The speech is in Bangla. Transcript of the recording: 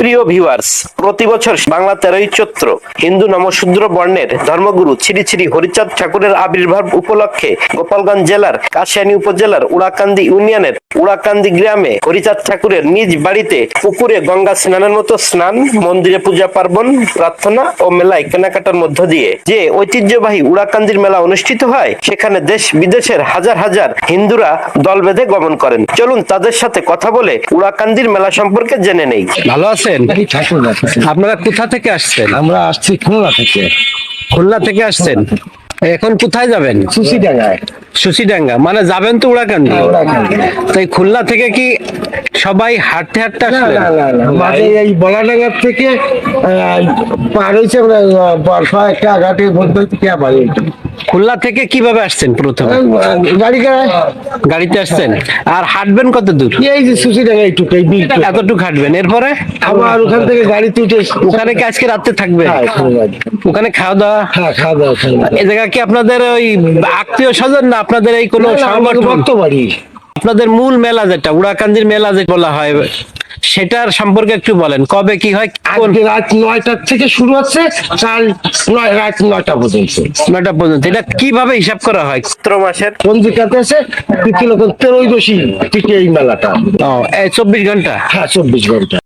প্রিয় ভিউয়ার্স, প্রতি বছর বাংলা 13ই চৈত্র হিন্দু নমশূদ্র বর্ণের ধর্মগুরু শ্রী শ্রী হরিচাঁদ ঠাকুরের আবির্ভাব উপলক্ষে গোপালগঞ্জ জেলার কাশিয়ানী উপজেলার উড়াকান্দি ইউনিয়নের উড়াকান্দি গ্রামে হরিচাঁদ ঠাকুরের নিজ বাড়িতে পুকুরে গঙ্গা স্নানের মতো স্নান, মন্দিরে পূজা পার্বণ, প্রার্থনা ও মেলায় কেনাকাটার মধ্য দিয়ে যে ঐতিহ্যবাহী উড়াকান্দির মেলা অনুষ্ঠিত হয়, সেখানে দেশ বিদেশের হাজার হাজার হিন্দুরা দল বেঁধে গমন করেন। চলুন তাদের সাথে কথা বলে উড়াকান্দির মেলা সম্পর্কে জেনে নেই। ভালো আছেন? আপনারা কোথা থেকে আসছেন? আমরা আসছি খুলনা থেকে। খুলনা থেকে আসছেন। এখন কোথায় যাবেন? সুসিডাঙ্গায়। সুসিডাঙ্গা মানে যাবেন তো উড়াকান্দি। তাই খুলনা থেকে কি সবাই হাঁটতে হাঁটতে না আসলেন? না না না, আমাদের এই বলাডাঙ্গার থেকে পার হয়েছে আমরা কয়েকটা ঘাটে বলতে থেকে আবার খুলনা থেকে কিভাবে আসছেন? প্রথমে গাড়ি গাড়ায় গাড়িতে আসছেন। আর হাঁটবেন কত দূর? এই যে সুসিডাঙ্গা এইটুকু এই বিল এতটুকু হাঁটবেন, এরপরে আবার ওখান থেকে গাড়িতে উঠে ওখানে কি আজকে রাতে থাকবে? হ্যাঁ, ওখানে যাই। ওখানে খাওয়া দাওয়া? হ্যাঁ, খাওয়া দাওয়া ওখানে। এই জায়গা কি আপনাদের ওই আত্মীয় স্বজন না আপনাদের এই কোনো না, না, আমাদের সংগঠন? ভক্ত বাড়ি। আপনাদের মূল মেলা যেটা উড়াকান্দির মেলা যে বলা হয়, সেটার সম্পর্কে একটু বলেন। কবে কি হয়? কোন আজকে রাত 9টার থেকে শুরু হচ্ছে, কাল রাত 9টা পর্যন্ত। 9টা পর্যন্ত। এটা কিভাবে হিসাব করা হয়? চৈত্র মাসের পঞ্জিকাতে আছে ত্রয়োদশী থেকে এই মেলাটা। এই 24 ঘন্টা। হ্যাঁ, 24 ঘন্টা।